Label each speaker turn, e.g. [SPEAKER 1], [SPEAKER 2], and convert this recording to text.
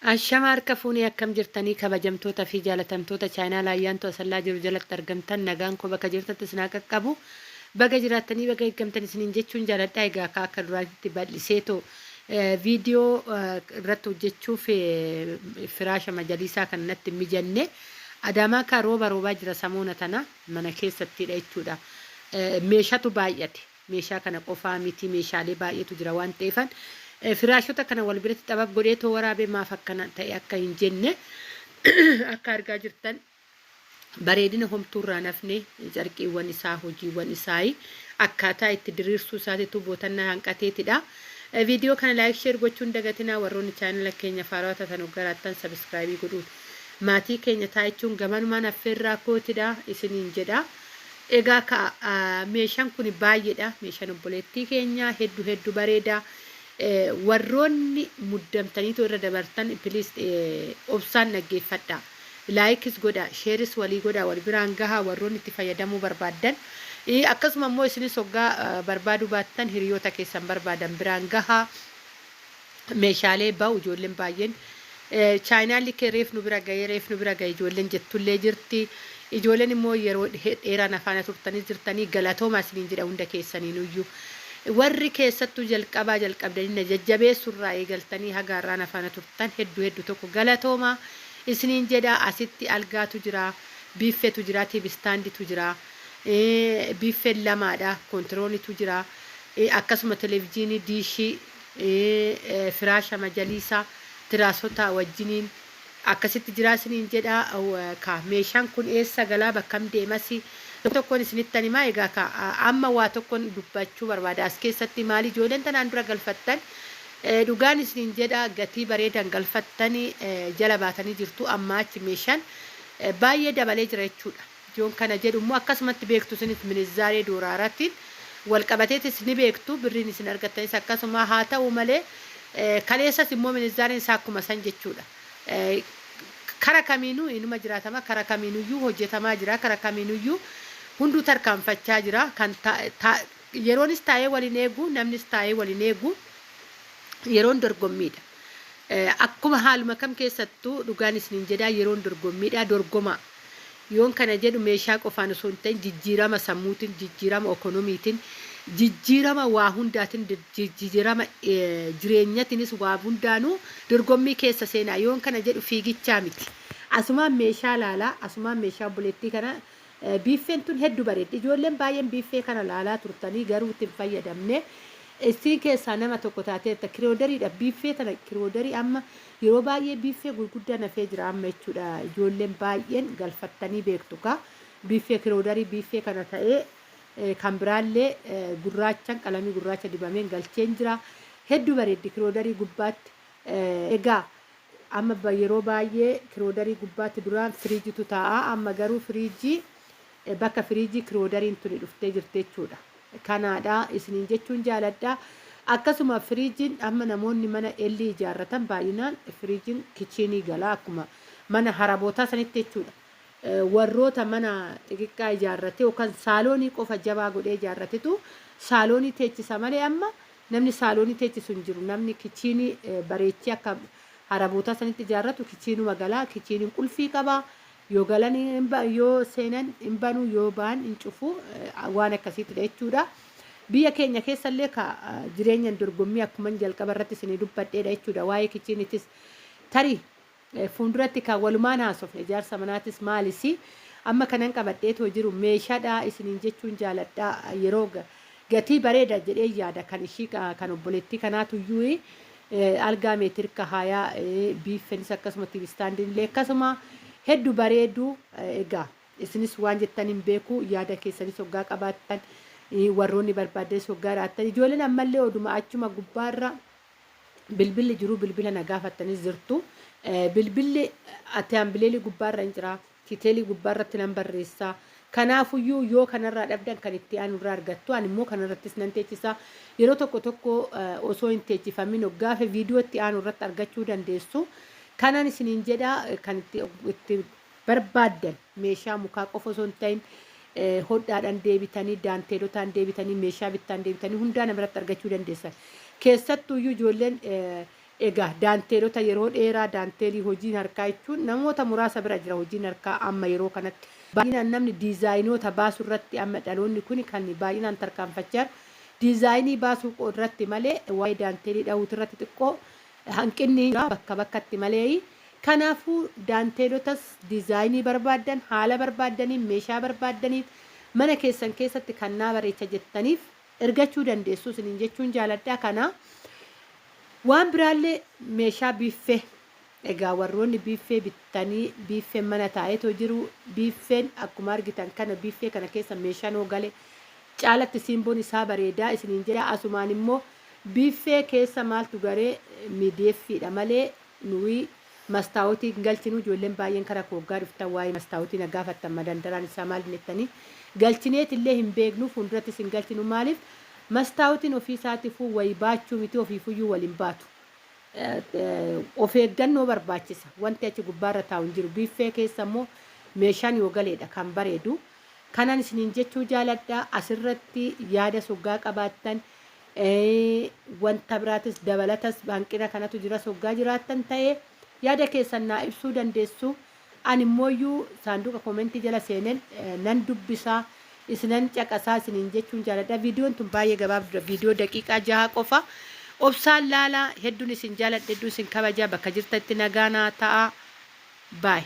[SPEAKER 1] Ashama harka fuunee akkam jirtanii kabajamtoota fi jaalatamtoota chaayinaa ayyaantu asallaa jiru jalatti argamtan nagaan koo bakka jirtatti isin haa qaqqabu. Baga jiraattanii baga eeggamtan isiniin jechuun jaaladhaa. Egaa akka duraatti bal'iseetoo viidiyoo irratti hojjechuuf firaasha majaliisaa kan natti mijanne adaamaa kan roobaa jira samuuna tana mana keessattidha jechuudha. Meeshatu baay'ate. Meeshaa kana qofaa miti meeshaalee baay'eetu jira waan ta'eefan firaashota kana wal biratti xabab godheetoo waraabee maaf akkana ta'e akka hin jenne akka argaa jirtan bareedina homtuurraa nafne carqiiwwan isaa hojiiwwan isaa akkaataa itti diriirsuu isaatiitu bootannaa hanqateetidha. Viidiyoo kana laayik sheer gochuun dagatinaa warroonni chaanala keenya faarawaa tan hoggaraattan sabiskiraayibii godhuun maatii keenya taa'ichuun gamanumaan affeerraa kootidha isiniin jedha. Egaa meeshaan kun baay'eedha. Meeshaan obboleettii keenya hedduu bareeda. Warroonni muddamtaniitu irra dabartan piliis obsaan dhaggeeffadha. Laayikis godha, sheeris walii godha, wal biraan gahaa warroonni itti fayyadamuu barbaadan. Akkasuma immoo isinis hoggaa barbaadu baattan hiriyoota keessan barbaadan biraan gahaa meeshaalee ba'u ijoolleen baay'een chaayinaalli kee reef nu bira ga'e ijoolleen jettullee jirti. Ijoolleen immoo yeroo dheeraan afaan turtanii jirtanii galatoomaa isiniin jedha hunda keessaniinuyyuu. Warri keessattuu jalqabdanii jajjabeessurraa eegaltanii hagaarraan afaan turtan hedduu tokko galatoomaa isiniin jedha. Asitti algaatu jira, biiffeetu jira, tiibistaanditu jira, biiffeen lamaadha, kontiroonitu jira, akkasuma televezyiinii diishii, firaasha majaliisaa, tiraasota wajjiniin akkasitti jira isiniin jedha. Meeshaan kun eessa galaa bakkam deemasi tokkoon isinitti himaa. Egaa amma waa tokkoon dubbachuu barbaada as keessatti maali ijoolleen tanaan dura galfattan dhugaan isiniin jedha gatii bareedan galfattanii jala baatanii jirtu. Amma achi meeshaan baay'ee dabalee jira jechuudha. Ijoon kana jedhu immoo akkasumatti beektu isinis minizaaree doolaaraatiin wal qabateetis ni beektu birriin isin argattanis akkasuma haa ta'u malee kaleessas immoo minizaareen isaa akkuma san jechuudha. Kara kamiinuu inuma jiraatama, kara kamiinuyyuu hojjetamaa jira, kara kamiinuyyuu hunduu tarkaanfachaa jira. Kan yeroonis taa'ee waliin eegu, namnis taa'ee waliin eegu yeroon dorgommiidha. Akkuma haaluma kam keessattuu dhugaan isiniin jedhaa yeroon dorgommiidha. Dorgoma yoon kana jedhu meeshaa qofaan osoo hin ta'in jijjiirama sammuutiin, jijjiirama ekonomiitiin, jijjiirama waa hundaatiin, jijjiirama jireenyatiinis waa hundaanuu dorgommii keessa seenaa. Yoon kana jedhu fiigichaa miti. Asumaan meeshaa laalaa, asumaan meeshaa obboleettii kana biiffeen tun hedduu bareeddi. Ijoolleen baay'een biiffee kana laalaa turtanii garuu ittiin fayyadamne. Isii keessaa nama tokko taateetta kiroodariidha. Biiffee tana kiroodarii amma yeroo baay'ee biiffee gurguddaa nafee jira amma jechuudha. Ijoolleen baay'een galfattanii beektu ka biiffee kiroodarii biiffee kana ta'ee kan biraallee gurraachaan qalamii gurraacha dibameen galcheen jira. Hedduu bareeddi kiroodarii gubbaatti. Egaa amma yeroo baay'ee kiroodarii gubbaatti duraan firiijitu taa'a. Amma garuu firiijii bakka firiijii kiroodariin tuni dhuftee jirti jechuudha. Kanaadha isiniin jechuun jaaladha. Akkasuma firiijiin amma namoonni mana ellii ijaarratan baay'inaan firiijiin kichiinii galaa akkuma mana harabootaa sanitti jechuudha. Warroota mana xixiqqaa ijaarrate yookaan saaloonii qofa jabaa godhee ijaarratetu saaloonii teechisa malee amma namni saaloonii teechisu hin jiru. Namni kichiinii bareechee akka harabootaa sanitti ijaarratu kichiinuma galaa. Kichiiniin qulfii qabaa. Yoo galanii yoo seenan hin banuu yoo ba'an hin cufu waan akkasiitidha jechuudha. Biyya keenya keessallee jireenyaan dorgommii akkuma jalqaba irratti isinii dubbadheedha jechuudha. Waa'ee kichiinitis tarii fuulduratti kan walumaan haasofne ijaarsa manaatis maalisi amma kanan qabadheetoo jiru meeshaadha isiniin jechuun jaaladha. Yeroo gatii bareeda jedhee yaada kan ishii kan obboleettii kanaatuyyuu algaa meetirka hayaa biiffenis akkasuma tiibistaandiinillee akkasuma hedduu bareedu. Egaa isinis waan jettan hin beeku yaada keessanis hoggaa qabaattan warroonni barbaaddes hoggaa raattan ijoolleen ammallee oduma achuma gubbaarra bilbilli jiru bilbila na gaafattanis jirtu. Bilbilli ati ambileeli gubbaarra hin jira, titeelii gubbaarratti nan barreessaa. Kanaafuyyuu yoo kanarraa dhabdan kan itti aanurraa argattu ani immoo kanarrattis nan teechisa. Yeroo tokko osoo hin teechifamin hoggaafe viidiyoo itti aanurratti argachuu dandeessu. Kanan isiniin jedha kan itti barbaaddan meeshaa mukaa qofa osoo hin ta'in hodhaadhaan deebitanii daanteelotaan deebitanii meeshaa bittaan deebitanii hundaa namarratti argachuu dandeessan. Keessattuyyuu ijoolleen egaa daanteelota yeroo dheeraa daanteelii hojiin harkaa jechuun namoota muraasa bira jira hojiin harkaa amma yeroo kanatti baay'inaan namni diizaayinoota baasuu irratti amma dhaloonni kun kan baay'inaan tarkaanfachaa diizaayinii baasuu irratti malee waa'ee daanteelii dha'uutu irratti xiqqoo hanqinni bakka bakkatti malee kanaafuu daanteelotas diizaayinii barbaadan haala barbaadaniin meeshaa barbaadaniif mana keessan keessatti kan naa bareecha jettaniif ergachuu dandeessu isiniin jechuun jaaladhaa kana. Waan biraallee meeshaa biiffee egaa warroonni biiffee bittanii biiffeen mana taa'eetoo jiru biiffeen akkuma argitan kana biiffee kana keessa meeshaan ogale caalatti simboon isaa bareedaa isiniin jedha asumaan immoo biiffee keessa maaltu garee miideeffiidha malee nuyi mastaawutii galchinu ijoolleen baay'een karaa koggaa dhuftan waa'ee mastaawutii na gaafattan madandaraan isaa maal jettanii galchineet illee hin beeknu fuulduratti isin galchinu maaliif mastaawutiin ofii isaatiifuu wayi baachuu miti ofiifuyyuu waliin baatu. Of eeggannoo barbaachisa wanti achi gubbaarra taa'u hin jiru biiffee keessa immoo meeshaan yoo galeedha kan bareedu kanan isiniin jechuu jaaladhaa asirratti yaada soggaa qabaattan wanta biraatis dabalatas hanqina kanatu jira soggaa jiraattan ta'ee yaada keessan naa ibsuu dandeessu ani immooyyuu saanduqa koomentii jala seeneen nan dubbisaa isinan caqasaa isiniin jechuun jaaladha viidiyoon tun baay'ee gabaabdudha viidiyoo daqiiqaa 6 qofa obsaan laalaa hedduun isin jaaladha hedduun isin kabajaa bakka jirtatti nagaanaa ta'a baay